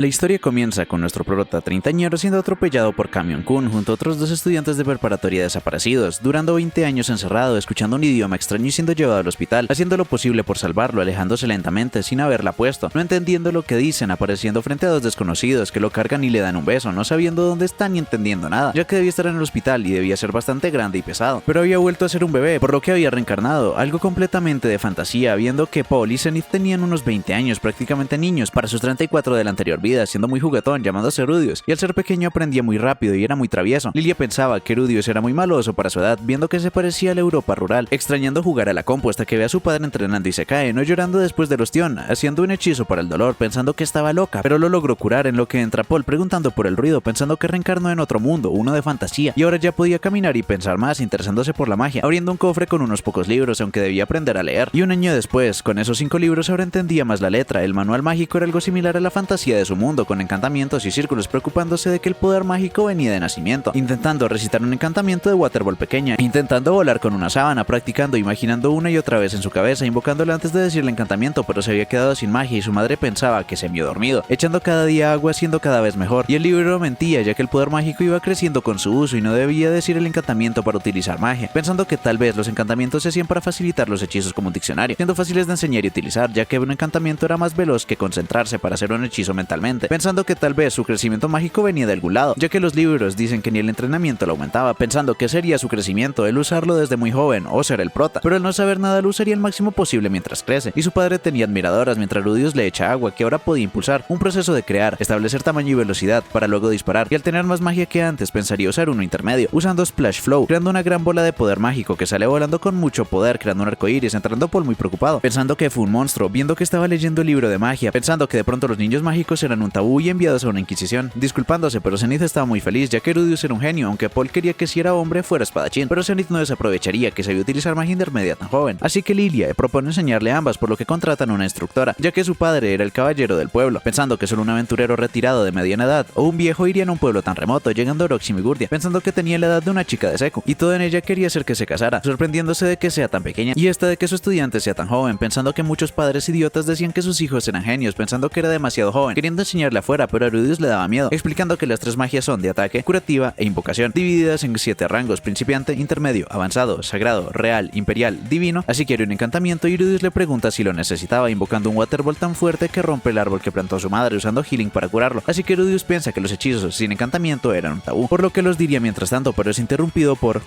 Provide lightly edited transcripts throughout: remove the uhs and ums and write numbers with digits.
La historia comienza con nuestro prota treintañero siendo atropellado por Camion Kun junto a otros dos estudiantes de preparatoria desaparecidos, durando 20 años encerrado, escuchando un idioma extraño y siendo llevado al hospital, haciendo lo posible por salvarlo, alejándose lentamente sin haberla puesto, no entendiendo lo que dicen, apareciendo frente a dos desconocidos que lo cargan y le dan un beso, no sabiendo dónde está ni entendiendo nada, ya que debía estar en el hospital y debía ser bastante grande y pesado, pero había vuelto a ser un bebé, por lo que había reencarnado, algo completamente de fantasía, viendo que Paul y Zenith tenían unos 20 años, prácticamente niños, para sus 34 de la anterior vida, siendo muy juguetón, llamándose Rudius, y al ser pequeño aprendía muy rápido y era muy travieso. Lilia pensaba que Rudius era muy maloso para su edad, viendo que se parecía a la Europa rural, extrañando jugar a la compu hasta que ve a su padre entrenando y se cae, no llorando después del ostión, haciendo un hechizo para el dolor, pensando que estaba loca, pero lo logró curar, en lo que entra Paul preguntando por el ruido, pensando que reencarnó en otro mundo, uno de fantasía, y ahora ya podía caminar y pensar más, interesándose por la magia, abriendo un cofre con unos pocos libros, aunque debía aprender a leer. Y un año después, con esos 5 libros ahora entendía más la letra, el manual mágico era algo similar a la fantasía de su mundo, con encantamientos y círculos, preocupándose de que el poder mágico venía de nacimiento, intentando recitar un encantamiento de Waterball pequeña, intentando volar con una sábana, practicando, imaginando una y otra vez en su cabeza, invocándole antes de decir el encantamiento, pero se había quedado sin magia y su madre pensaba que se vio dormido, echando cada día agua, siendo cada vez mejor, y el libro mentía, ya que el poder mágico iba creciendo con su uso y no debía decir el encantamiento para utilizar magia, pensando que tal vez los encantamientos se hacían para facilitar los hechizos como un diccionario, siendo fáciles de enseñar y utilizar, ya que un encantamiento era más veloz que concentrarse para hacer un hechizo mentalmente, pensando que tal vez su crecimiento mágico venía de algún lado, ya que los libros dicen que ni el entrenamiento lo aumentaba, pensando que sería su crecimiento el usarlo desde muy joven o ser el prota, pero el no saber nada lo usaría el máximo posible mientras crece, y su padre tenía admiradoras mientras Rudius le echa agua que ahora podía impulsar un proceso de crear, establecer tamaño y velocidad para luego disparar, y al tener más magia que antes pensaría usar uno intermedio, usando Splash Flow, creando una gran bola de poder mágico que sale volando con mucho poder, creando un arcoíris, entrando Paul muy preocupado, pensando que fue un monstruo, viendo que estaba leyendo el libro de magia, pensando que de pronto los niños mágicos eran un tabú y enviados a una inquisición, disculpándose, pero Zenith estaba muy feliz ya que Rudius era un genio, aunque Paul quería que si era hombre fuera espadachín, pero Zenith no desaprovecharía que sabía utilizar magia intermedia tan joven, así que Lilia propone enseñarle ambas, por lo que contratan una instructora, ya que su padre era el caballero del pueblo, pensando que solo un aventurero retirado de mediana edad o un viejo irían a un pueblo tan remoto, llegando a Oroximigurdia, pensando que tenía la edad de una chica de seco, y todo en ella quería hacer que se casara, sorprendiéndose de que sea tan pequeña, y esta de que su estudiante sea tan joven, pensando que muchos padres idiotas decían que sus hijos eran genios, pensando que era demasiado joven, queriendo enseñarle afuera, pero a Rudius le daba miedo, explicando que las 3 magias son de ataque, curativa e invocación, divididas en 7 rangos: principiante, intermedio, avanzado, sagrado, real, imperial, divino, así que era un encantamiento y Rudius le pregunta si lo necesitaba, invocando un Waterball tan fuerte que rompe el árbol que plantó su madre, usando healing para curarlo, así que Rudius piensa que los hechizos sin encantamiento eran un tabú, por lo que los diría mientras tanto, pero es interrumpido por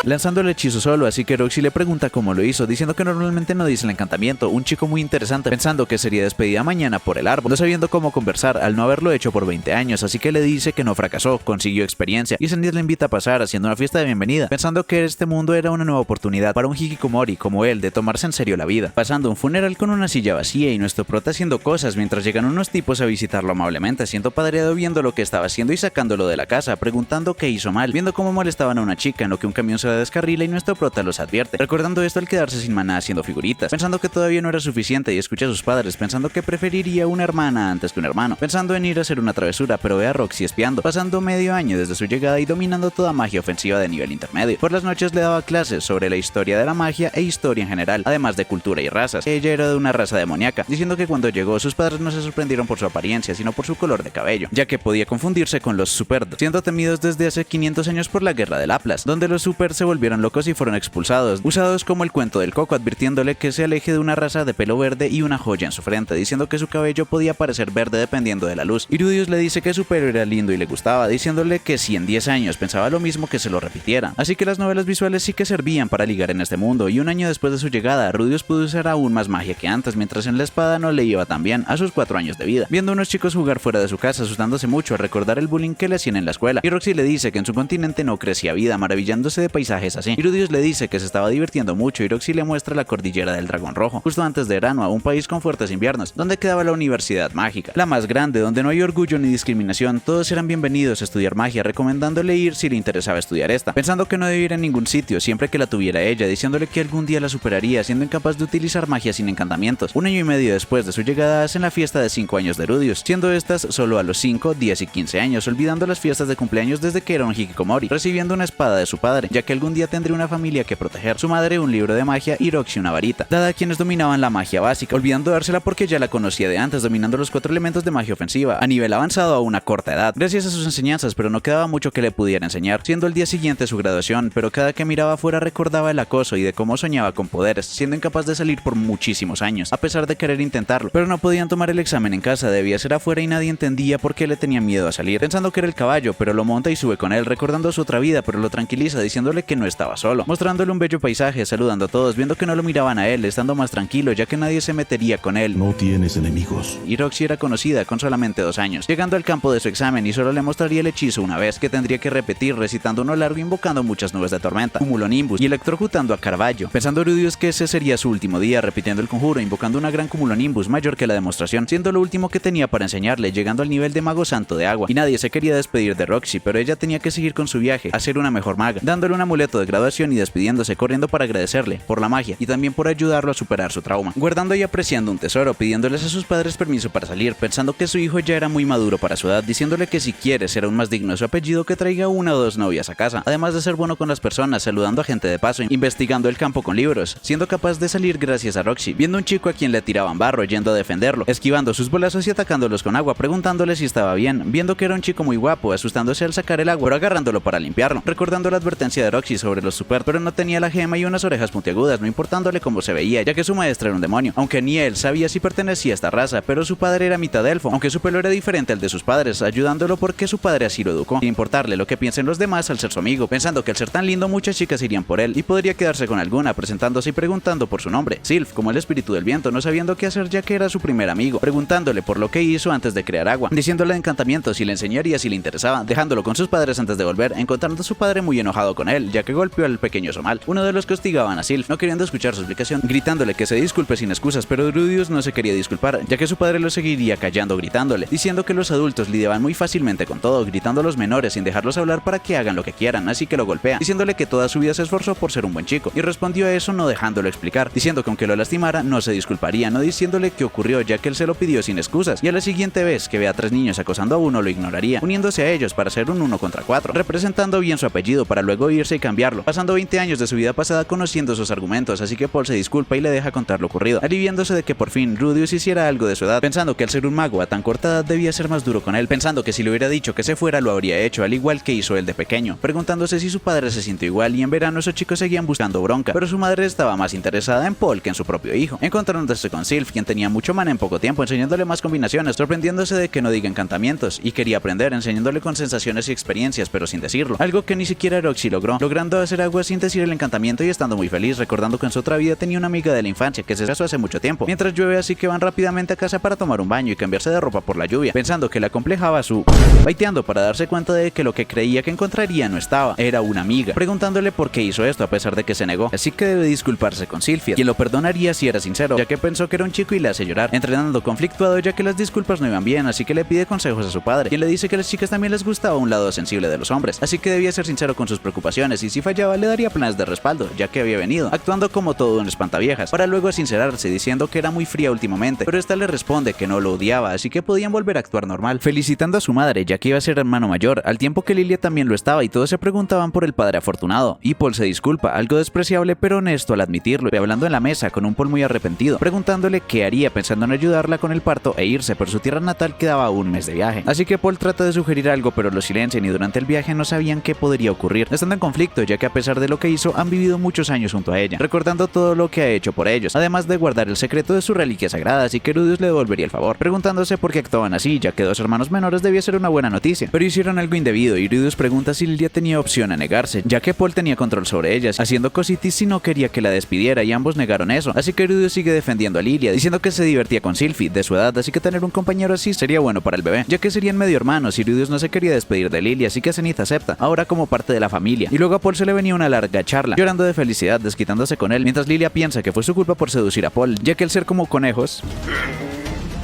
lanzando el hechizo solo, así que Roxy le pregunta cómo lo hizo, diciendo que normalmente no dice el encantamiento, un chico muy interesante, pensando que sería despedida mañana por el árbol, no sabiendo cómo conversar al no haberlo hecho por 20 años, así que le dice que no fracasó, consiguió experiencia, y Zenith le invita a pasar haciendo una fiesta de bienvenida, pensando que este mundo era una nueva oportunidad para un hikikomori como él de tomarse en serio la vida, pasando un funeral con una silla vacía y nuestro prota haciendo cosas mientras llegan unos tipos a visitarlo amablemente, siendo padreado viendo lo que estaba haciendo y sacándolo de la casa, preguntando qué hizo mal, viendo cómo molestaban a una chica, en lo que un camión se descarrila y nuestro prota los advierte, recordando esto al quedarse sin maná haciendo figuritas, pensando que todavía no era suficiente y escucha a sus padres, pensando que preferiría una hermana antes que un hermano, pensando en ir a hacer una travesura, pero ve a Roxy espiando, pasando medio año desde su llegada y dominando toda magia ofensiva de nivel intermedio. Por las noches le daba clases sobre la historia de la magia e historia en general, además de cultura y razas. Ella era de una raza demoníaca, diciendo que cuando llegó sus padres no se sorprendieron por su apariencia, sino por su color de cabello, ya que podía confundirse con los Superdos, siendo temidos desde hace 500 años por la guerra del Atlas, donde los Super se volvieron locos y fueron expulsados, usados como el cuento del coco, advirtiéndole que se aleje de una raza de pelo verde y una joya en su frente, diciendo que su cabello podía parecer verde dependiendo de la luz. Y Rudius le dice que su pelo era lindo y le gustaba, diciéndole que si en 10 años pensaba lo mismo que se lo repitiera. Así que las novelas visuales sí que servían para ligar en este mundo, y un año después de su llegada, Rudius pudo usar aún más magia que antes, mientras en la espada no le iba tan bien a sus 4 años de vida, viendo a unos chicos jugar fuera de su casa, asustándose mucho al recordar el bullying que le hacían en la escuela, y Roxy le dice que en su continente no crecía vida, maravillándose de paisajes así, y Rudius le dice que se estaba divirtiendo mucho y Roxy le muestra la cordillera del Dragón Rojo, justo antes de Eranua, un país con fuertes inviernos, donde quedaba la Universidad Mágica, la más grande, donde no hay orgullo ni discriminación, todos eran bienvenidos a estudiar magia, recomendándole ir si le interesaba estudiar esta, pensando que no debía ir a ningún sitio siempre que la tuviera ella, diciéndole que algún día la superaría, siendo incapaz de utilizar magia sin encantamientos. Un año y medio después de su llegada hacen la fiesta de 5 años de Rudius, siendo estas solo a los 5, 10 y 15 años, olvidando las fiestas de cumpleaños desde que era un hikikomori, recibiendo una espada de su padre, ya que algún día tendría una familia que proteger, su madre un libro de magia y Roxy una varita, dada a quienes dominaban la magia básica, olvidando dársela porque ya la conocía de antes, dominando los 4 elementos de magia ofensiva, a nivel avanzado a una corta edad, gracias a sus enseñanzas, pero no quedaba mucho que le pudiera enseñar, siendo el día siguiente su graduación, pero cada que miraba afuera recordaba el acoso y de cómo soñaba con poderes, siendo incapaz de salir por muchísimos años, a pesar de querer intentarlo, pero no podían tomar el examen en casa, debía ser afuera y nadie entendía por qué le tenía miedo a salir, pensando que era el caballo, pero lo monta y sube con él, recordando su otra vida, pero lo tranquiliza diciéndole que no estaba solo, mostrándole un bello paisaje, saludando a todos, viendo que no lo miraban a él, estando más tranquilo ya que nadie se metería con él. No tienes enemigos. Y Roxy era conocida con solamente 2 años, llegando al campo de su examen y solo le mostraría el hechizo una vez, que tendría que repetir recitando uno largo invocando muchas nubes de tormenta, cumulonimbus y electrocutando a Carvalho, pensando Rudius que ese sería su último día, repitiendo el conjuro, invocando una gran cumulonimbus mayor que la demostración, siendo lo último que tenía para enseñarle, llegando al nivel de mago santo de agua, y nadie se quería despedir de Roxy, pero ella tenía que seguir con su viaje, a ser una mejor maga, dándole un amuleto de graduación y despidiéndose corriendo para agradecerle por la magia y también por ayudarlo a superar su trauma, guardando y apreciando un tesoro, pidiéndoles a sus padres permiso para salir, pensando que su hijo ya era muy maduro para su edad, diciéndole que si quiere ser aún más digno de su apellido que traiga 1 o 2 novias a casa, además de ser bueno con las personas, saludando a gente de paso, investigando el campo con libros, siendo capaz de salir gracias a Roxy, viendo un chico a quien le tiraban barro, yendo a defenderlo, esquivando sus bolazos y atacándolos con agua, preguntándole si estaba bien, viendo que era un chico muy guapo, asustándose al sacar el agua, pero agarrándolo para limpiarlo, recordando la advertencia de Roxy sobre los super, pero no tenía la gema y unas orejas puntiagudas, no importándole cómo se veía, ya que su maestra era un demonio, aunque ni él sabía si pertenecía a esta raza, pero su padre era mitad elfo, aunque su pelo era diferente al de sus padres, ayudándolo porque su padre así lo educó, sin importarle lo que piensen los demás al ser su amigo, pensando que al ser tan lindo muchas chicas irían por él y podría quedarse con alguna, presentándose y preguntando por su nombre, Sylph, como el espíritu del viento, no sabiendo qué hacer ya que era su primer amigo, preguntándole por lo que hizo antes de crear agua, diciéndole encantamientos si le enseñaría si le interesaba, dejándolo con sus padres antes de volver, encontrando a su padre muy enojado con él, ya que golpeó al pequeño Somal, uno de los que hostigaban a Sylph, no queriendo escuchar su explicación, gritándole que se disculpe sin excusas, pero Rudius no se quería disculpar, ya que su padre lo seguiría callando, gritándole, diciendo que los adultos lidiaban muy fácilmente con todo, gritando a los menores sin dejarlos hablar para que hagan lo que quieran, así que lo golpea, diciéndole que toda su vida se esforzó por ser un buen chico, y respondió a eso no dejándolo explicar, diciendo que aunque lo lastimara, no se disculparía, no diciéndole qué ocurrió, ya que él se lo pidió sin excusas, y a la siguiente vez que vea a 3 niños acosando a uno lo ignoraría, uniéndose a ellos para hacer un 1 contra 4, representando bien su apellido para luego irse y cambiarlo, pasando 20 años de su vida pasada conociendo sus argumentos, así que Paul se disculpa y le deja contar lo ocurrido, aliviándose de que por fin Rudius hiciera algo de su edad, pensando que al ser un mago a tan corta edad debía ser más duro con él, pensando que si le hubiera dicho que se fuera lo habría hecho, al igual que hizo él de pequeño, preguntándose si su padre se sintió igual, y en verano esos chicos seguían buscando bronca, pero su madre estaba más interesada en Paul que en su propio hijo, encontrándose con Sylph, quien tenía mucho mana en poco tiempo, enseñándole más combinaciones, sorprendiéndose de que no diga encantamientos, y quería aprender, enseñándole con sensaciones y experiencias, pero sin decirlo, algo que ni siquiera Roxy logró, logrando hacer agua sin decir el encantamiento y estando muy feliz, recordando que en su otra vida tenía una amiga de la infancia que se casó hace mucho tiempo, mientras llueve así que van rápidamente a casa para tomar un baño y cambiarse de ropa por la lluvia, pensando que le acomplejaba su baiteando para darse cuenta de que lo que creía que encontraría no estaba, era una amiga, preguntándole por qué hizo esto a pesar de que se negó, así que debe disculparse con Sylphia, quien lo perdonaría si era sincero, ya que pensó que era un chico y le hace llorar, entrenando conflictuado ya que las disculpas no iban bien, así que le pide consejos a su padre, quien le dice que a las chicas también les gustaba un lado sensible de los hombres, así que debía ser sincero con sus preocupaciones y si fallaba le daría planes de respaldo, ya que había venido, actuando como todo un espantaviejas, para luego sincerarse diciendo que era muy fría últimamente, pero esta le responde que no lo odiaba, así que podían volver a actuar normal, felicitando a su madre ya que iba a ser hermano mayor, al tiempo que Lilia también lo estaba y todos se preguntaban por el padre afortunado, y Paul se disculpa, algo despreciable pero honesto al admitirlo, y hablando en la mesa con un Paul muy arrepentido, preguntándole qué haría pensando en ayudarla con el parto e irse, pero su tierra natal quedaba 1 mes de viaje, así que Paul trata de sugerir algo pero lo silencian y durante el viaje no sabían qué podría ocurrir, estando en conflicto ya que a pesar de lo que hizo han vivido muchos años junto a ella, recordando todo lo que ha hecho por ellos, además de guardar el secreto de sus reliquias sagradas y que Rudius le devolvería el favor, preguntándose por qué actuaban así, ya que 2 hermanos menores debía ser una buena noticia, pero hicieron algo indebido y Rudius pregunta si Lilia tenía opción a negarse, ya que Paul tenía control sobre ellas, haciendo cositis si no quería que la despidiera y ambos negaron eso, así que Rudius sigue defendiendo a Lilia, diciendo que se divertía con Sylphie, de su edad, así que tener un compañero así sería bueno para el bebé, ya que serían medio hermanos y Rudius no se quería despedir de Lilia, así que Zenith acepta, ahora como parte de la familia, y luego a Paul se le venía una larga charla, llorando de felicidad, desquitándose con él, mientras Lilia piensa que fue su culpa por seducir a Paul, ya que el ser como conejos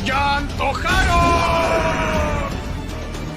¡Ya antojaron!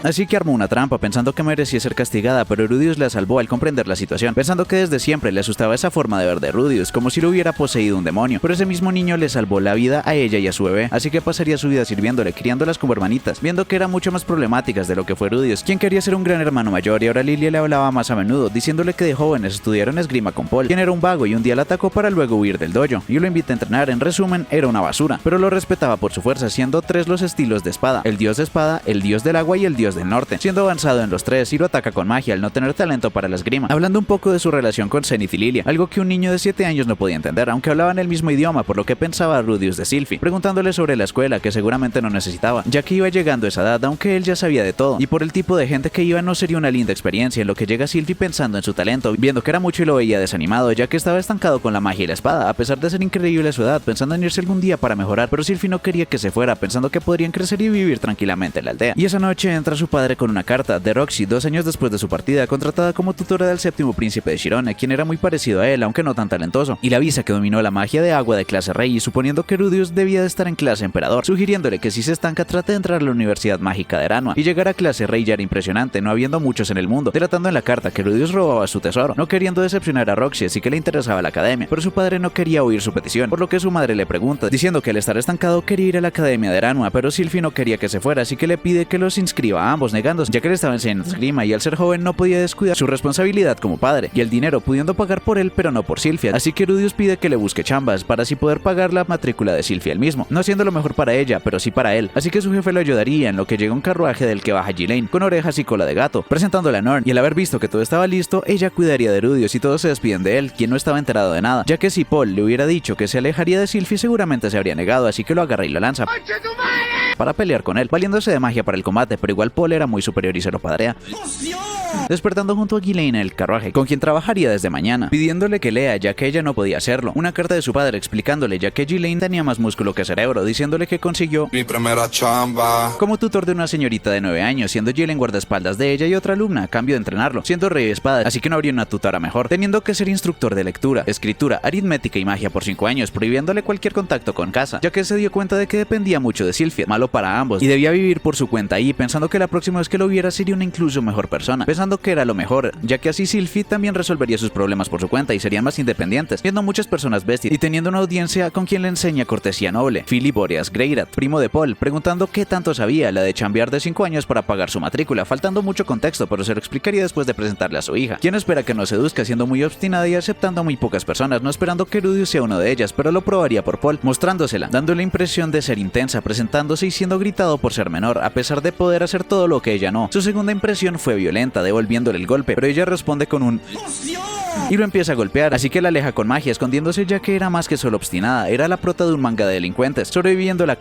así que armó una trampa pensando que merecía ser castigada, pero Rudius la salvó al comprender la situación, pensando que desde siempre le asustaba esa forma de ver de Rudius, como si lo hubiera poseído un demonio, pero ese mismo niño le salvó la vida a ella y a su bebé, así que pasaría su vida sirviéndole, criándolas como hermanitas, viendo que eran mucho más problemáticas de lo que fue Rudius, quien quería ser un gran hermano mayor, y ahora Lilia le hablaba más a menudo, diciéndole que de jóvenes estudiaron esgrima con Paul, quien era un vago y un día la atacó para luego huir del dojo, y lo invita a entrenar. En resumen, era una basura, pero lo respetaba por su fuerza, siendo 3 los estilos de espada: el dios de espada, el dios del agua y el dios del norte. Siendo avanzado en los 3, y lo ataca con magia al no tener talento para la esgrima, hablando un poco de su relación con Zenith y Lilia, algo que un niño de 7 años no podía entender, aunque hablaban el mismo idioma, por lo que pensaba Rudius de Sylphie, preguntándole sobre la escuela, que seguramente no necesitaba, ya que iba llegando a esa edad, aunque él ya sabía de todo, y por el tipo de gente que iba no sería una linda experiencia, en lo que llega Sylphie pensando en su talento, viendo que era mucho y lo veía desanimado, ya que estaba estancado con la magia y la espada, a pesar de ser increíble a su edad, pensando en irse algún día para mejorar, pero Sylphie no quería que se fuera, pensando que podrían crecer y vivir tranquilamente en la aldea. Y esa noche entra su padre con una carta de Roxy, 2 años después de su partida, contratada como tutora del séptimo príncipe de Shirone, quien era muy parecido a él, aunque no tan talentoso, y le avisa que dominó la magia de agua de clase rey, y suponiendo que Rudius debía de estar en clase emperador, sugiriéndole que si se estanca trate de entrar a la Universidad Mágica de Eranua, y llegar a clase rey ya era impresionante, no habiendo muchos en el mundo, delatando en la carta que Rudius robaba su tesoro, no queriendo decepcionar a Roxy, así que le interesaba la academia, pero su padre no quería oír su petición, por lo que su madre le pregunta, diciendo que al estar estancado quería ir a la academia de Eranua, pero Sylphie no quería que se fuera, así que le pide que los inscriba a ambos, negándose, ya que le estaba enseñando esgrima, y al ser joven no podía descuidar su responsabilidad como padre, y el dinero pudiendo pagar por él, pero no por Sylphie, así que Rudius pide que le busque chambas, para así poder pagar la matrícula de Sylphie él mismo, no siendo lo mejor para ella, pero sí para él, así que su jefe lo ayudaría, en lo que llega un carruaje del que baja Ghislaine, con orejas y cola de gato, presentándola a Norn, y al haber visto que todo estaba listo, ella cuidaría de Rudius y todos se despiden de él, quien no estaba enterado de nada, ya que si Paul le hubiera dicho que se alejaría de Sylphie seguramente se habría negado, así que lo agarra y lo lanza para pelear con él, valiéndose de magia para el combate, pero igual Paul era muy superior y se lo padrea, despertando junto a Ghislaine en el carruaje, con quien trabajaría desde mañana, pidiéndole que lea, ya que ella no podía hacerlo, una carta de su padre explicándole, ya que Ghislaine tenía más músculo que cerebro, diciéndole que consiguió mi primera chamba como tutor de una señorita de 9 años, siendo Ghislaine guardaespaldas de ella y otra alumna a cambio de entrenarlo, siendo rey de espadas, así que no habría una tutora mejor, teniendo que ser instructor de lectura, escritura, aritmética y magia por 5 años, prohibiéndole cualquier contacto con casa, ya que se dio cuenta de que dependía mucho de Sylphie, malo para ambos, y debía vivir por su cuenta ahí, pensando que la próxima vez que lo viera sería una incluso mejor persona, pensando que era lo mejor, ya que así Sylphie también resolvería sus problemas por su cuenta y serían más independientes, viendo muchas personas bestias y teniendo una audiencia con quien le enseña cortesía noble, Philip Boreas Greyrat, primo de Paul, preguntando qué tanto sabía, la de chambear de 5 años para pagar su matrícula, faltando mucho contexto, pero se lo explicaría después de presentarle a su hija, quien espera que no seduzca, siendo muy obstinada y aceptando a muy pocas personas, no esperando que Rudius sea uno de ellas, pero lo probaría por Paul, mostrándosela, dando la impresión de ser intensa, presentándose y siendo gritado por ser menor, a pesar de poder hacer todo lo que ella no. Su segunda impresión fue violenta, devolviéndole el golpe, pero ella responde con un y lo empieza a golpear, así que la aleja con magia, escondiéndose, ya que era más que solo obstinada, era la prota de un manga de delincuentes, sobreviviendo la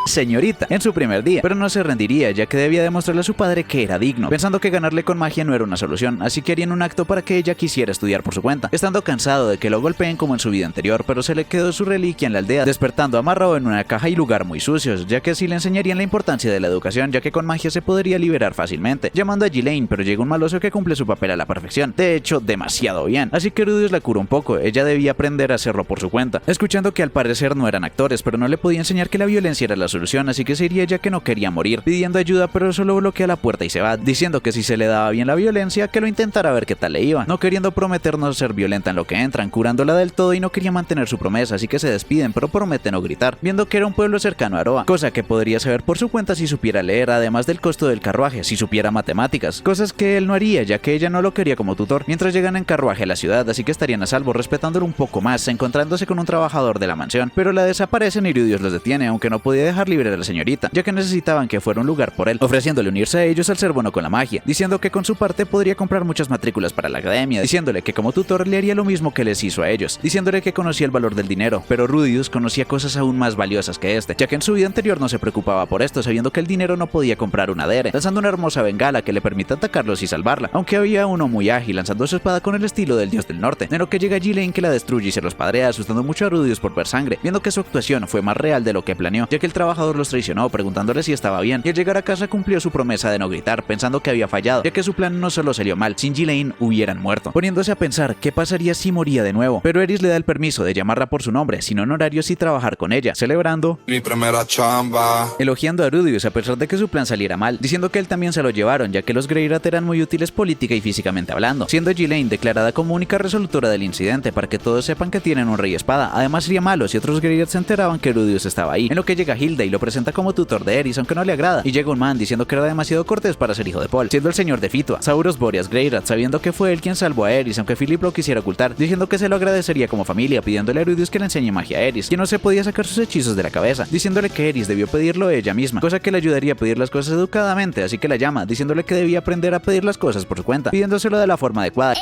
señorita en su primer día, pero no se rendiría, ya que debía demostrarle a su padre que era digno, pensando que ganarle con magia no era una solución, así que harían un acto para que ella quisiera estudiar por su cuenta, estando cansado de que lo golpeen como en su vida anterior, pero se le quedó su reliquia en la aldea, despertando amarrado en una caja y lugar muy sucios, ya que así le enseñarían la importancia de la educación, ya que con magia se podría liberar fácilmente, llamando a Ghislaine, pero llega un maloso que cumple su papel a la perfección, de hecho demasiado bien, así que Rudius la cura un poco, ella debía aprender a hacerlo por su cuenta, escuchando que al parecer no eran actores, pero no le podía enseñar que la violencia era la solución, así que se iría ya que no quería morir, pidiendo ayuda, pero solo bloquea la puerta y se va, diciendo que si se le daba bien la violencia, que lo intentara ver qué tal le iba, no queriendo prometer no ser violenta en lo que entran, curándola del todo y no quería mantener su promesa, así que se despiden, pero promete no gritar, viendo que era un pueblo cercano a Aroa, cosa que podría saber por su cuenta si supiera leer, además del costo del carruaje, si supiera matemáticas, cosas que él no haría, ya que ella no lo quería como tutor, mientras llegan en carruaje a la ciudad, así que estarían a salvo, respetándolo un poco más, encontrándose con un trabajador de la mansión, pero la desaparecen y Rudius los detiene, aunque no podía dejar libre a la señorita, ya que necesitaban que fuera un lugar por él, ofreciéndole unirse a ellos al ser bueno con la magia, diciendo que con su parte podría comprar muchas matrículas para la academia, diciéndole que como tutor le haría lo mismo que les hizo a ellos, diciéndole que conocía el valor del dinero, pero Rudius conocía cosas aún más valiosas que este, ya que en su vida anterior no se preocupaba por esto, sabiendo que el dinero no podía comprar una dere, lanzando una hermosa bengala que le permite atacarlos y salvarla, aunque había uno muy ágil, lanzando su espada con el estilo del dios del norte, en lo que llega Ghislaine que la destruye y se los padrea, asustando mucho a Rudeus por ver sangre, viendo que su actuación fue más real de lo que planeó, ya que el trabajador los traicionó preguntándole si estaba bien, y al llegar a casa cumplió su promesa de no gritar, pensando que había fallado, ya que su plan no solo salió mal, sin Ghislaine hubieran muerto, poniéndose a pensar qué pasaría si moría de nuevo, pero Eris le da el permiso de llamarla por su nombre, sin honorarios y trabajar con ella, celebrando mi primera chamba, elogiando a Rudeus a pesar de que su plan saliera mal, diciendo que él también se lo llevaron, ya que los Greyrat eran muy útiles política y físicamente hablando, siendo Ghislaine declarada como única resolutora del incidente para que todos sepan que tienen un rey espada. Además sería malo si otros Greyrat se enteraban que Rudeus estaba ahí, en lo que llega Hilda y lo presenta como tutor de Eris, aunque no le agrada, y llega un man diciendo que era demasiado cortés para ser hijo de Paul, siendo el señor de Fitua, Sauros Boreas Greyrat, sabiendo que fue él quien salvó a Eris, aunque Philip lo quisiera ocultar, diciendo que se lo agradecería como familia, pidiéndole a Rudeus que le enseñe magia a Eris, quien no se podía sacar sus hechizos de la cabeza, diciéndole que Eris debió pedirlo ella misma, cosa que le ayudaría a pedir las cosas educadamente, así que la llama, diciéndole que debía aprender a pedir las cosas por su cuenta, pidiéndoselo de la forma adecuada,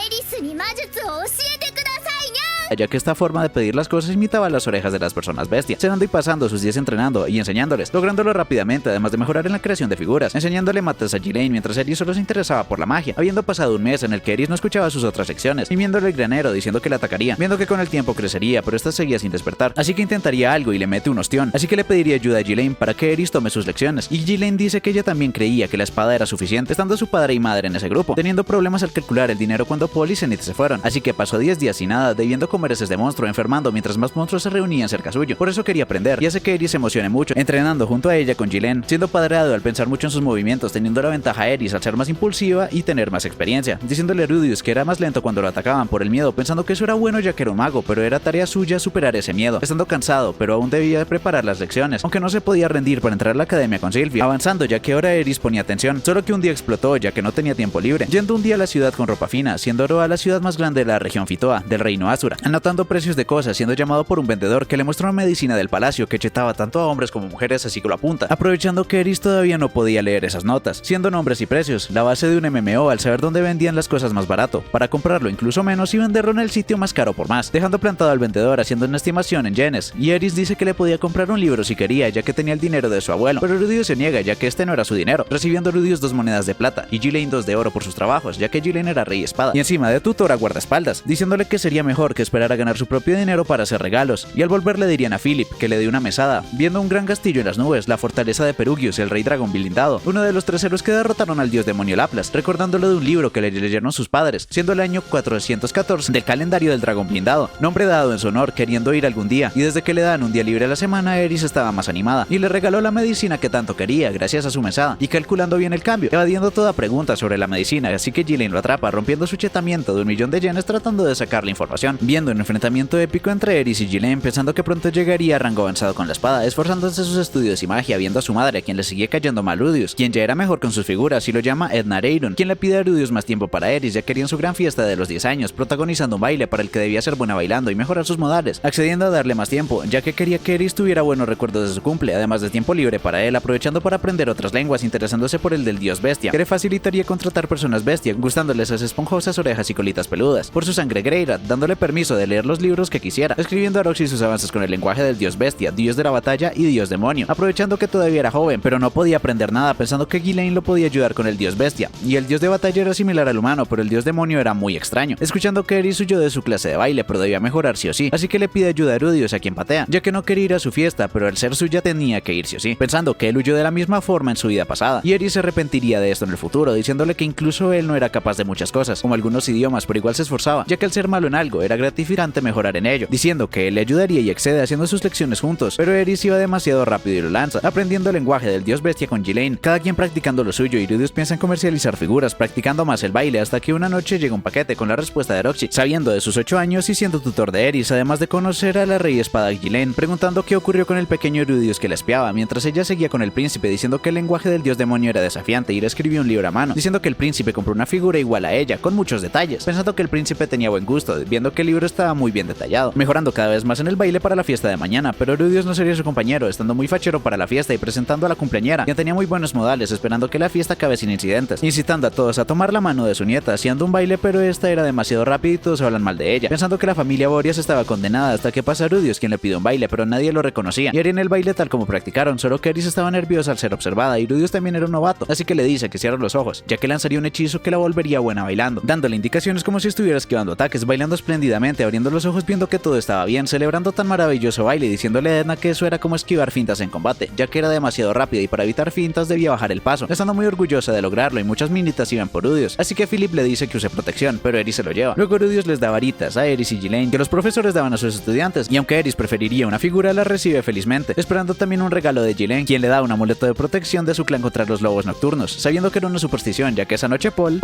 ya que esta forma de pedir las cosas imitaba las orejas de las personas bestias, cenando y pasando sus días entrenando y enseñándoles, lográndolo rápidamente, además de mejorar en la creación de figuras, enseñándole mates a Ghislaine mientras Eris solo se interesaba por la magia, habiendo pasado un mes en el que Eris no escuchaba sus otras secciones, y viéndole el granero diciendo que la atacaría, viendo que con el tiempo crecería, pero esta seguía sin despertar, así que intentaría algo y le mete un ostión, así que le pediría ayuda a Ghislaine para que Eris tome sus lecciones, y Ghislaine dice que ella también creía que la espada era suficiente, estando su padre y madre en ese grupo, teniendo problemas al calcular el dinero cuando Paul y Zenith se fueron, así que pasó 10 días sin nada, debiendo comer heces de monstruo, enfermando mientras más monstruos se reunían cerca suyo. Por eso quería aprender, y hace que Eris se emocione mucho, entrenando junto a ella con Ghislaine, siendo padreado al pensar mucho en sus movimientos, teniendo la ventaja a Eris al ser más impulsiva y tener más experiencia, diciéndole a Rudeus que era más lento cuando lo atacaban por el miedo, pensando que eso era bueno ya que era un mago, pero era tarea suya superar ese miedo, estando cansado, pero aún debía preparar las lecciones, aunque no se podía rendir para entrar a la academia con Sylvia, avanzando ya que ahora Eris ponía atención, solo que un día explotó ya que no tenía tiempo libre, yendo un día a la ciudad con ropa fina, siendo Oroa la ciudad más grande de la región Fitoa, del reino Asura, anotando precios de cosas, siendo llamado por un vendedor que le mostró una medicina del palacio que chetaba tanto a hombres como mujeres, así que lo apunta, aprovechando que Eris todavía no podía leer esas notas, siendo nombres y precios, la base de un MMO al saber dónde vendían las cosas más barato, para comprarlo incluso menos y venderlo en el sitio más caro por más, dejando plantado al vendedor haciendo una estimación en yenes, y Eris dice que le podía comprar un libro si quería ya que tenía el dinero de su abuelo, pero Rudeus se niega ya que este no era su dinero, recibiendo Rudeus 2 monedas de plata y Ghislaine 2 de oro por sus trabajos, ya que Ghislaine era rey espada, y encima de tutor a guardaespaldas, diciéndole que sería mejor que esperar a ganar su propio dinero para hacer regalos, y al volver le dirían a Philip que le dé una mesada, viendo un gran castillo en las nubes, la fortaleza de Perugius, el rey dragón blindado, uno de los 3 héroes que derrotaron al dios demonio Laplas, recordándolo de un libro que le leyeron sus padres, siendo el año 414 del calendario del dragón blindado, nombre dado en su honor, queriendo ir algún día, y desde que le dan un día libre a la semana, Eris estaba más animada, y le regaló la medicina que tanto quería, gracias a su mesada, y calculando bien el cambio, evadiendo toda pregunta sobre la medicina, así que Ghislaine lo atrapa, rompiendo su chetamiento de 1.000.000 de yenes tratando de sacar la información, viendo un enfrentamiento épico entre Eris y Ghislaine, pensando que pronto llegaría a rango avanzado con la espada, esforzándose sus estudios y magia, viendo a su madre, a quien le seguía cayendo mal Rudeus, quien ya era mejor con sus figuras, y lo llama Edna Rayron, quien le pide a Rudeus más tiempo para Eris, ya querían su gran fiesta de los 10 años, protagonizando un baile para el que debía ser buena bailando y mejorar sus modales, accediendo a darle más tiempo, ya que quería que Eris tuviera buenos recuerdos de su cumple, además de tiempo libre para él, aprovechando para aprender otras lenguas, interesándose por el del dios bestia, que le facilitaría contratar personas bestia, gustándoles esas esponjosas orejas y colitas peludas, por su sangre Greyrat, dándole permiso de leer los libros que quisiera, escribiendo a Roxy sus avances con el lenguaje del dios bestia, dios de la batalla y dios demonio, aprovechando que todavía era joven, pero no podía aprender nada, pensando que Ghislaine lo podía ayudar con el dios bestia, y el dios de batalla era similar al humano, pero el dios demonio era muy extraño, escuchando que Eris huyó de su clase de baile, pero debía mejorar sí o sí, así que le pide ayuda a Rudeus, a quien patea, ya que no quería ir a su fiesta, pero al ser suya tenía que ir sí o sí, pensando que él huyó de la misma forma en su vida pasada, y Eris se arrepentiría de esto en el futuro, diciéndole que incluso él no era capaz de muchas cosas, como algunos idiomas, pero igual se esforzaba, ya que al ser malo en algo, era gratificante mejorar en ello, diciendo que él le ayudaría y accede haciendo sus lecciones juntos, pero Eris iba demasiado rápido y lo lanza, aprendiendo el lenguaje del dios bestia con Ghislaine, cada quien practicando lo suyo, y Rudeus piensa en comercializar figuras, practicando más el baile, hasta que una noche llega un paquete con la respuesta de Roxy, sabiendo de sus 8 años y siendo tutor de Eris, además de conocer a la rey espada Ghislaine, preguntando qué ocurrió con el pequeño Rudeus que la espiaba, mientras ella seguía con el príncipe, diciendo que el lenguaje del dios demonio era desafiante, y le escribió un libro a mano, diciendo que el príncipe compró una figura igual a ella, con muchos detalles, pensando que el príncipe tenía buen gusto, viendo que el libro estaba muy bien detallado, mejorando cada vez más en el baile para la fiesta de mañana, pero Rudius no sería su compañero, estando muy fachero para la fiesta y presentando a la cumpleañera, quien tenía muy buenos modales, esperando que la fiesta acabe sin incidentes, incitando a todos a tomar la mano de su nieta, haciendo un baile, pero esta era demasiado rápido y todos hablan mal de ella, pensando que la familia Boreas estaba condenada, hasta que pasa Rudius, quien le pide un baile, pero nadie lo reconocía, y harían el baile tal como practicaron, solo que Eris estaba nerviosa al ser observada, y Rudius también era un novato, así que le dice que cierre los ojos, ya que lanzaría un hechizo que la volvería buena bailando, dándole indicaciones como si estuviera esquivando ataques, bailando espléndidamente, abriendo los ojos viendo que todo estaba bien, celebrando tan maravilloso baile y diciéndole a Edna que eso era como esquivar fintas en combate, ya que era demasiado rápida y para evitar fintas debía bajar el paso, estando muy orgullosa de lograrlo y muchas minitas iban por Rudius, así que Philip le dice que use protección, pero Eris se lo lleva. Luego Rudius les da varitas a Eris y Ghislaine que los profesores daban a sus estudiantes, y aunque Eris preferiría una figura, la recibe felizmente, esperando también un regalo de Ghislaine, quien le da un amuleto de protección de su clan contra los lobos nocturnos, sabiendo que era una superstición, ya que esa noche Paul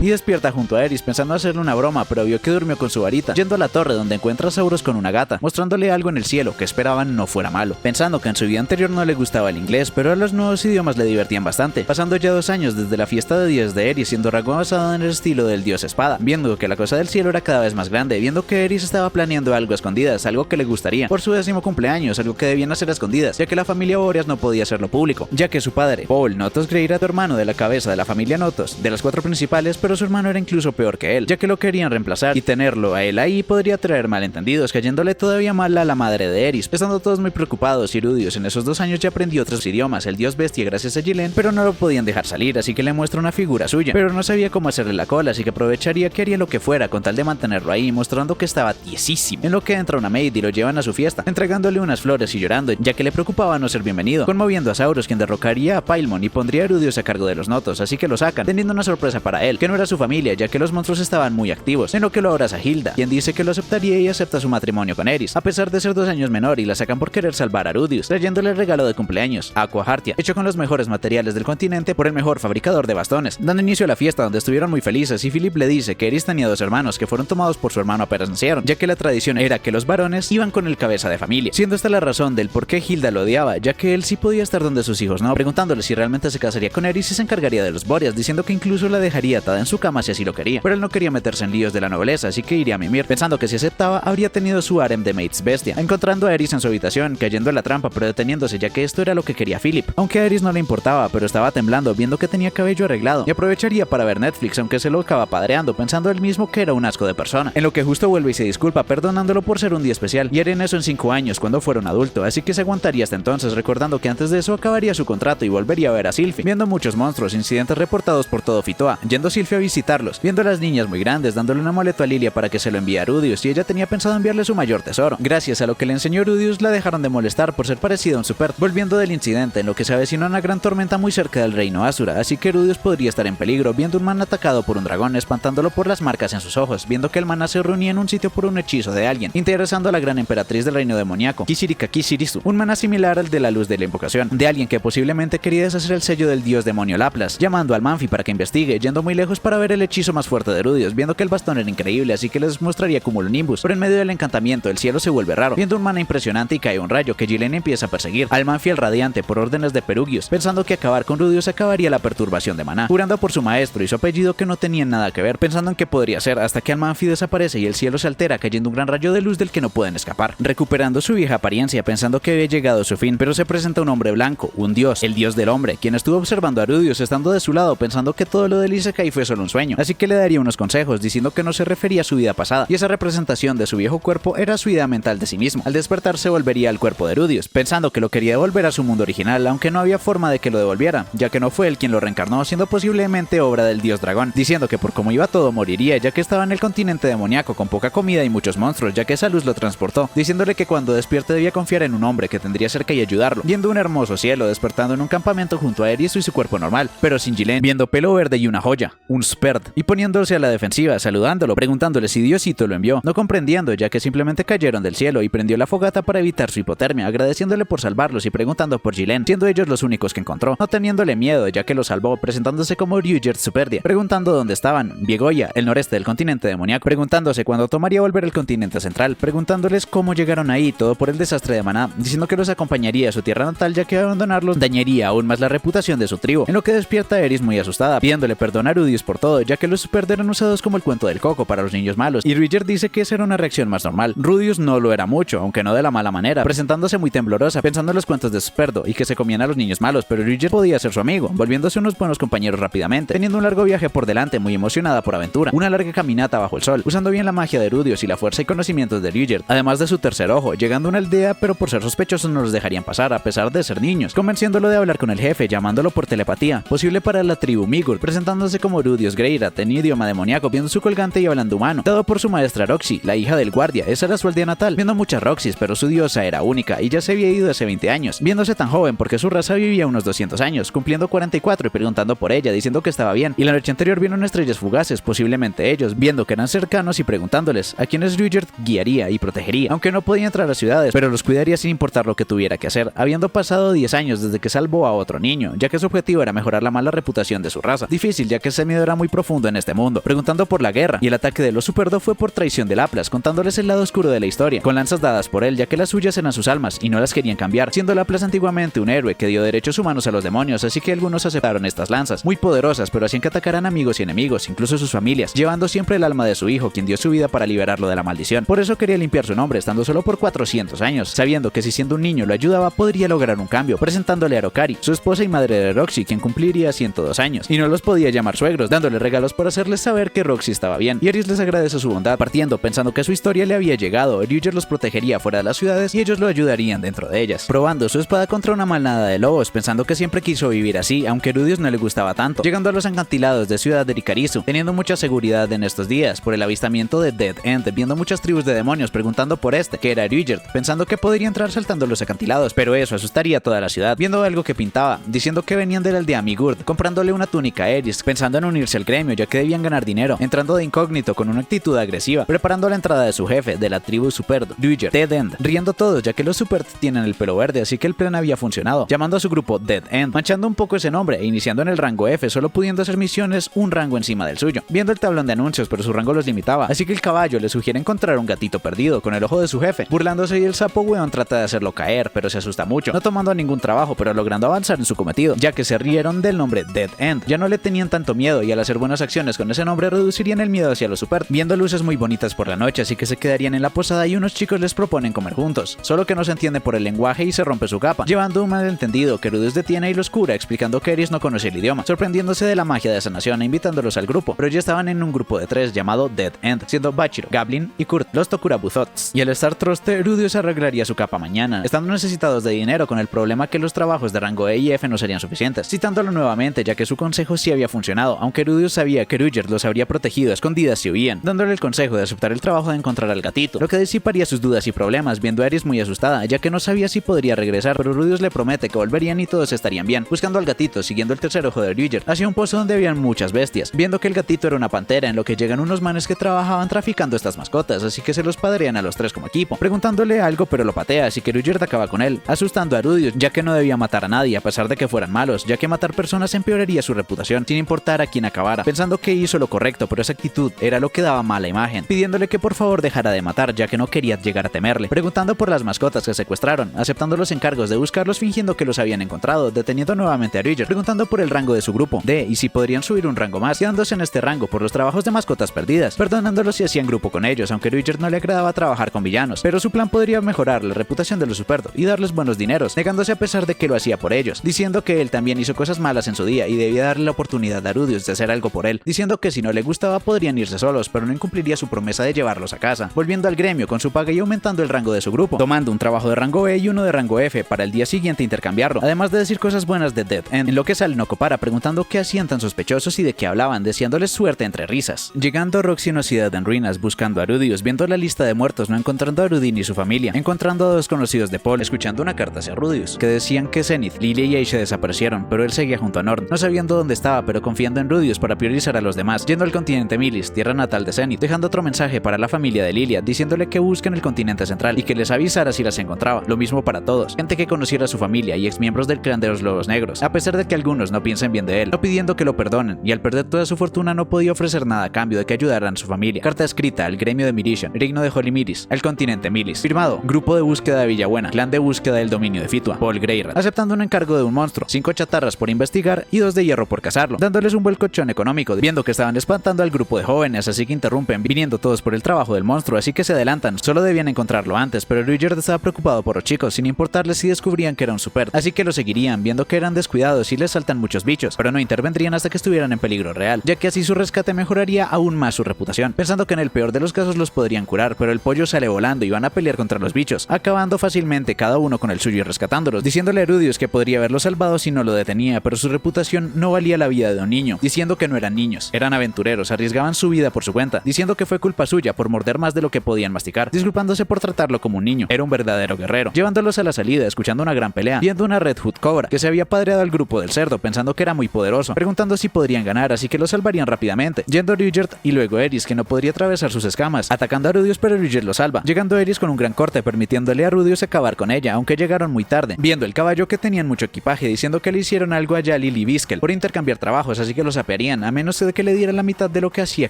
y despierta junto a Eris pensando hacerle una broma, pero vio que durmió con su varita, yendo a la torre donde encuentra a Sauros con una gata, mostrándole algo en el cielo que esperaban no fuera malo, pensando que en su vida anterior no le gustaba el inglés, pero a los nuevos idiomas le divertían bastante, pasando ya 2 años desde la fiesta de dios de Eris, siendo Ragón basado en el estilo del dios espada, viendo que la cosa del cielo era cada vez más grande, viendo que Eris estaba planeando algo a escondidas, algo que le gustaría, por su 10º cumpleaños, algo que debían hacer a escondidas, ya que la familia Boreas no podía hacerlo público, ya que su padre, Paul Notos Grey, era hermano de la cabeza de la familia Notos, de las 4 principales, pero su hermano era incluso peor que él, ya que lo querían reemplazar, y tenerlo a él ahí podría traer malentendidos, cayéndole todavía mal a la madre de Eris, estando todos muy preocupados, y Rudius en esos 2 años ya aprendió otros idiomas, el dios bestia gracias a Ghislaine, pero no lo podían dejar salir, así que le muestra una figura suya, pero no sabía cómo hacerle la cola, así que aprovecharía que haría lo que fuera con tal de mantenerlo ahí, mostrando que estaba tiesísimo, en lo que entra una maid y lo llevan a su fiesta, entregándole unas flores y llorando, ya que le preocupaba no ser bienvenido, conmoviendo a Sauros, quien derrocaría a Paimon y pondría a Rudius a cargo de los Notos, así que lo sacan, teniendo una sorpresa para él, que no era su familia, ya que los monstruos estaban muy activos, en lo que lo abraza Hilda, quien dice que lo aceptaría y acepta su matrimonio con Eris, a pesar de ser 2 años menor, y la sacan por querer salvar a Rudius, trayéndole el regalo de cumpleaños, Aqua Hartia, hecho con los mejores materiales del continente por el mejor fabricador de bastones, dando inicio a la fiesta donde estuvieron muy felices, y Philip le dice que Eris tenía 2 hermanos que fueron tomados por su hermano apenas nacieron, ya que la tradición era que los varones iban con el cabeza de familia, siendo esta la razón del por qué Hilda lo odiaba, ya que él sí podía estar donde sus hijos no, preguntándole si realmente se casaría con Eris y se encargaría de los Boreas, diciendo que incluso la dejaría atada en su cama si así lo quería, pero él no quería meterse en líos de la nobleza, así que iría a mimir, pensando que si aceptaba habría tenido su harem de maids bestia, encontrando a Eris en su habitación, cayendo en la trampa pero deteniéndose, ya que esto era lo que quería Philip, aunque a Eris no le importaba, pero estaba temblando viendo que tenía cabello arreglado, y aprovecharía para ver Netflix, aunque se lo acaba padreando, pensando él mismo que era un asco de persona, en lo que justo vuelve y se disculpa perdonándolo por ser un día especial, y harían eso en 5 años cuando fuera un adulto, así que se aguantaría hasta entonces, recordando que antes de eso acabaría su contrato y volvería a ver a Sylphie, viendo muchos monstruos, incidentes reportados por todo Fitoa, yendo Sylphie a visitarlos, viendo a las niñas muy grandes, dándole un amuleto a Lilia para que se lo envíe a Rudius, y ella tenía pensado enviarle su mayor tesoro. Gracias a lo que le enseñó Rudius, la dejaron de molestar por ser parecida a un super, volviendo del incidente, en lo que se avecinó una gran tormenta muy cerca del reino Asura, así que Rudius podría estar en peligro, viendo un man atacado por un dragón, espantándolo por las marcas en sus ojos, viendo que el mana se reunía en un sitio por un hechizo de alguien, interesando a la gran emperatriz del reino demoníaco, Kisirika Kisirisu, un mana similar al de la luz de la invocación, de alguien que posiblemente quería deshacer el sello del dios demonio Laplas, llamando al Manfi para que investigue, yendo muy lejos para ver el hechizo más fuerte de Rudius, viendo que el bastón era increíble, así que les mostraría Cumulonimbus, pero en medio del encantamiento el cielo se vuelve raro, viendo un mana impresionante y cae un rayo que Ghislaine empieza a perseguir al Manfi el radiante por órdenes de Perugius, pensando que acabar con Rudius acabaría la perturbación de maná, jurando por su maestro y su apellido que no tenían nada que ver, pensando en qué podría ser, hasta que al Manfi desaparece y el cielo se altera, cayendo un gran rayo de luz del que no pueden escapar, recuperando su vieja apariencia, pensando que había llegado a su fin, pero se presenta un hombre blanco, un dios, el dios del hombre, quien estuvo observando a Rudius estando de su lado, pensando que todo lo del Isekai fue solo un sueño, así que le daría unos consejos, diciendo que no se refería a su vida pasada, y esa representación de su viejo cuerpo era su idea mental de sí mismo. Al despertar se volvería al cuerpo de Rudius, pensando que lo quería devolver a su mundo original, aunque no había forma de que lo devolviera, ya que no fue él quien lo reencarnó, siendo posiblemente obra del dios dragón, diciendo que por cómo iba todo moriría, ya que estaba en el continente demoníaco con poca comida y muchos monstruos, ya que esa luz lo transportó, diciéndole que cuando despierte debía confiar en un hombre que tendría cerca y ayudarlo, viendo un hermoso cielo, despertando en un campamento junto a Eris y su cuerpo normal, pero sin Ghislaine, viendo pelo verde y una joya, un sperd, y poniéndose a la defensiva, saludándolo, preguntándole si Diosito lo envió, no comprendiendo, ya que simplemente cayeron del cielo, y prendió la fogata para evitar su hipotermia, agradeciéndole por salvarlos y preguntando por Ghislaine, siendo ellos los únicos que encontró, no teniéndole miedo, ya que lo salvó, presentándose como Ryujert Superdia, preguntando dónde estaban, Viegoya, el noreste del continente demoníaco, preguntándose cuándo tomaría volver al continente central, preguntándoles cómo llegaron ahí, todo por el desastre de Maná, diciendo que los acompañaría a su tierra natal, ya que abandonarlos dañaría aún más la reputación de su tribu, en lo que despierta Eris muy asustada, pidiéndole perdón a Rudius por todo, ya que los Super eran usados como el cuento del coco para los niños malos, y Ryujert dice que esa era una reacción más normal. Rudius no lo era mucho, aunque no de la mala manera, presentándose muy temblorosa, pensando en los cuentos de Sperdo y que se comían a los niños malos, pero Ryujert podía ser su amigo, volviéndose unos buenos compañeros rápidamente, teniendo un largo viaje por delante, muy emocionada por aventura, una larga caminata bajo el sol, usando bien la magia de Rudius y la fuerza y conocimientos de Ryujert, además de su tercer ojo, llegando a una aldea, pero por ser sospechosos no los dejarían pasar a pesar de ser niños, convenciéndolo de hablar con el jefe, llamándolo por telepatía, posible para la tribu Migur, presentándose como Rudius Greyrat en idioma demoníaco, viendo su colgante y hablando humano, dado por su maestra Roxy, la hija del guardia. Esa era su aldea natal, viendo muchas Roxys, pero su diosa era única y ya se había ido hace 20 años, viéndose tan joven porque su raza vivía unos 200 años, cumpliendo 44 y preguntando por ella, diciendo que estaba bien, y la noche anterior vieron estrellas fugaces, posiblemente ellos, viendo que eran cercanos y preguntándoles a quienes Ryujert guiaría y protegería, aunque no podía entrar a ciudades, pero los cuidaría sin importar lo que tuviera que hacer, habiendo pasado 10 años desde que salvó a otro niño, ya que su objetivo era mejorar la mala reputación de su raza. Difícil, ya que ese miedo era muy profundo en este mundo, preguntando por la guerra, y el ataque de los Superdo fue por traición de Laplas, contándoles el lado oscuro de la historia, con lanzas dadas por él, ya que las suyas eran sus almas y no las querían cambiar, siendo Laplas antiguamente un héroe que dio derechos humanos a los demonios, así que algunos aceptaron estas lanzas, muy poderosas, pero hacían que atacaran amigos y enemigos, incluso sus familias, llevando siempre el alma de su hijo, quien dio su vida para liberarlo de la maldición. Por eso quería limpiar su nombre, estando solo por 400 años, sabiendo que si siendo un niño lo ayudaba, podría lograr un cambio, presentándole a Rokari, su esposa y madre de Roxy, quien cumpliría 102 años, y no los podía llamar suegros, dándole regalos por hacerles saber que Roxy estaba bien, y Aries les agradece su bondad, partiendo pensando que su historia le había llegado, Ryujert los protegería fuera de las ciudades y ellos lo ayudarían dentro de ellas, probando su espada contra una manada de lobos, pensando que siempre quiso vivir así, aunque Rudius no le gustaba tanto, llegando a los acantilados de Ciudad de Ricarizu, teniendo mucha seguridad en estos días, por el avistamiento de Dead End, viendo muchas tribus de demonios preguntando por este, que era Ryujert, pensando que podría entrar saltando los acantilados, pero eso asustaría a toda la ciudad, viendo algo que pintaba, diciendo que venían de la aldea Migurd, comprándole una túnica a Aries, pensando en unirse al gremio ya que debían ganar dinero, entrando de incógnito con una actitud agresiva, preparando la entrada de su jefe, de la tribu Superdo, Ryujert, Dead End, riendo todos ya que los Superd tienen el pelo verde, así que el plan había funcionado, llamando a su grupo Dead End, manchando un poco ese nombre e iniciando en el rango F, solo pudiendo hacer misiones un rango encima del suyo, viendo el tablón de anuncios pero su rango los limitaba, así que el caballo le sugiere encontrar un gatito perdido con el ojo de su jefe, burlándose y el sapo weón trata de hacerlo caer, pero se asusta mucho, no tomando ningún trabajo pero logrando avanzar en su cometido, ya que se rieron del nombre Dead End, ya no le tenían tanto miedo y al hacer buenas acciones con ese nombre reducirían el miedo hacia los Super, viendo luces muy bonitas por la noche, así que se quedarían en la posada y unos chicos les proponen comer juntos, solo que no se entiende por el lenguaje y se rompe su capa, llevando un malentendido que Rudius detiene y los cura, explicando que Aries no conoce el idioma, sorprendiéndose de la magia de sanación e invitándolos al grupo, pero ya estaban en un grupo de 3 llamado Dead End, siendo Bachiro, Gablin y Kurt, los Tokurabuzots, y al estar troste, Rudius arreglaría su capa mañana, estando necesitados de dinero con el problema que los trabajos de rango E y F no serían suficientes, citándolo nuevamente ya que su consejo sí había funcionado, aunque Rudius sabía que Ryujert los habría protegido a escondidas si huían, dándole el consejo de aceptar el trabajo de encontrar al gatito, lo que disiparía sus dudas y problemas, viendo a Aries muy asustada, ya que no sabía si podría regresar, pero Rudius le promete que volverían y todos estarían bien, buscando al gatito, siguiendo el tercer ojo de Ryujert, hacia un pozo donde habían muchas bestias, viendo que el gatito era una pantera, en lo que llegan unos manes que trabajaban traficando estas mascotas, así que se los padrean a los 3 como equipo, preguntándole algo pero lo patea, así que Ryujert acaba con él, asustando a Rudius, ya que no debía matar a nadie a pesar de que fueran malos, ya que matar personas empeoraría su reputación, sin importar a quién acabara, pensando que hizo lo correcto, pero esa actitud era lo que daba mala imagen, pidiéndole que por favor dejara de matar, ya que no quería llegar a temerle, preguntando por las mascotas que secuestraron, aceptando los encargos de buscarlos fingiendo que los habían encontrado, deteniendo nuevamente a Ryujert, preguntando por el rango de su grupo, y si podrían subir un rango más, quedándose en este rango por los trabajos de mascotas perdidas, perdonándolos si hacían grupo con ellos, aunque Ryujert no le agradaba trabajar con villanos, pero su plan podría mejorar la reputación de los Superdo y darles buenos dineros, negándose a pesar de que lo hacía por ellos, diciendo que él también hizo cosas malas en su día y debía darle la oportunidad a Rudius de hacer algo por él, diciendo que si no le gustaba podrían irse solos, pero no incumpliría su promesa de llevarlos a casa, volviendo al gremio con su paga y aumentando el rango de su grupo, tomando un trabajo de rango E y uno de rango F para el día siguiente intercambiarlo, además de decir cosas buenas de Dead End, en lo que sale no copara preguntando qué hacían tan sospechosos y de qué hablaban, deseándoles suerte entre risas, llegando Roxy a una ciudad en ruinas, buscando a Rudius, viendo la lista de muertos, no encontrando a Rudy ni su familia, encontrando a 2 conocidos de Paul, escuchando una carta hacia Rudius, que decían que Zenith, Lilia y Aisha desaparecieron, pero él seguía junto a Norn, no sabiendo dónde estaba, pero confiando en Rudius para priorizar a los demás, yendo al continente Milis, tierra natal de Zenith, dejando otro mensaje para la familia de Lilia, diciéndole que busquen el continente central y que les avisara si las encontraba, lo mismo para todos, gente que conociera a su familia y exmiembros del clan de los Lobos Negros, a pesar de que algunos no piensen bien de él, no pidiendo que lo perdonen, y al perder toda su fortuna no podía ofrecer nada a cambio de que ayudaran a su familia. Carta escrita al gremio de Mirishan, reino de Holy Miris, al continente Milis, firmado, grupo de búsqueda de Villabuena, clan de búsqueda del dominio de Fitua, Paul Greyrat, aceptando un encargo de un monstruo, 5 chatarras por investigar y 2 de hierro por cazarlo, dándoles un buen colchón económico, viendo que estaban espantando al grupo de jóvenes, así que interrumpen, viniendo preocupando todos por el trabajo del monstruo, así que se adelantan, solo debían encontrarlo antes, pero Ruijerd estaba preocupado por los chicos, sin importarles si descubrían que era un super, así que lo seguirían, viendo que eran descuidados y les saltan muchos bichos, pero no intervendrían hasta que estuvieran en peligro real, ya que así su rescate mejoraría aún más su reputación, pensando que en el peor de los casos los podrían curar, pero el pollo sale volando y van a pelear contra los bichos, acabando fácilmente cada uno con el suyo y rescatándolos, diciéndole a Rudius que podría haberlos salvado si no lo detenía, pero su reputación no valía la vida de un niño, diciendo que no eran niños, eran aventureros, arriesgaban su vida por su cuenta, diciendo que fue culpa suya por morder más de lo que podían masticar, disculpándose por tratarlo como un niño, era un verdadero guerrero, llevándolos a la salida, escuchando una gran pelea, viendo una Red Hood Cobra, que se había padreado al grupo del cerdo, pensando que era muy poderoso, preguntando si podrían ganar, así que lo salvarían rápidamente, yendo Ruijerd y luego Eris, que no podría atravesar sus escamas, atacando a Rudius, pero Ruijerd lo salva, llegando Eris con un gran corte, permitiéndole a Rudius acabar con ella, aunque llegaron muy tarde, viendo el caballo que tenían mucho equipaje, diciendo que le hicieron algo a Jalil y Viskel por intercambiar trabajos, así que los apearían, a menos de que le dieran la mitad de lo que hacía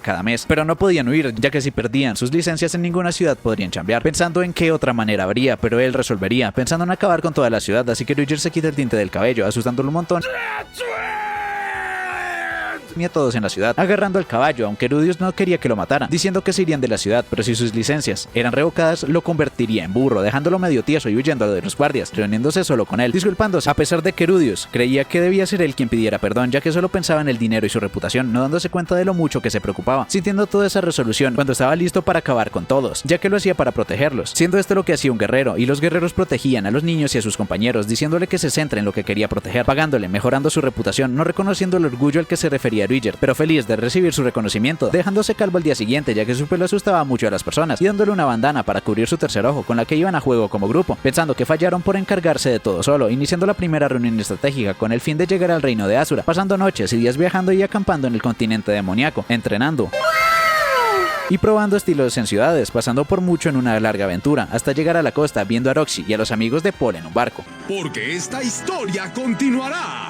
cada mes, pero no podían huir, ya que si perdían sus licencias en ninguna ciudad podrían chambear, pensando en qué otra manera habría, pero él resolvería, pensando en acabar con toda la ciudad, así que Ruijerd se quita el tinte del cabello, asustándolo un montón y a todos en la ciudad, agarrando al caballo, aunque Rudius no quería que lo mataran, diciendo que se irían de la ciudad, pero si sus licencias eran revocadas, lo convertiría en burro, dejándolo medio tieso y huyendo de los guardias, reuniéndose solo con él, disculpándose, a pesar de que Rudius creía que debía ser él quien pidiera perdón, ya que solo pensaba en el dinero y su reputación, no dándose cuenta de lo mucho que se preocupaba, sintiendo toda esa resolución cuando estaba listo para acabar con todos, ya que lo hacía para protegerlos, siendo esto lo que hacía un guerrero, y los guerreros protegían a los niños y a sus compañeros, diciéndole que se centre en lo que quería proteger, pagándole, mejorando su reputación, no reconociendo el orgullo al que se refería Ruijerd, pero feliz de recibir su reconocimiento, dejándose calvo al día siguiente, ya que su pelo asustaba mucho a las personas, y dándole una bandana para cubrir su tercer ojo, con la que iban a juego como grupo, pensando que fallaron por encargarse de todo solo, iniciando la primera reunión estratégica con el fin de llegar al reino de Asura, pasando noches y días viajando y acampando en el continente demoníaco, entrenando y probando estilos en ciudades, pasando por mucho en una larga aventura, hasta llegar a la costa, viendo a Roxy y a los amigos de Paul en un barco. Porque esta historia continuará.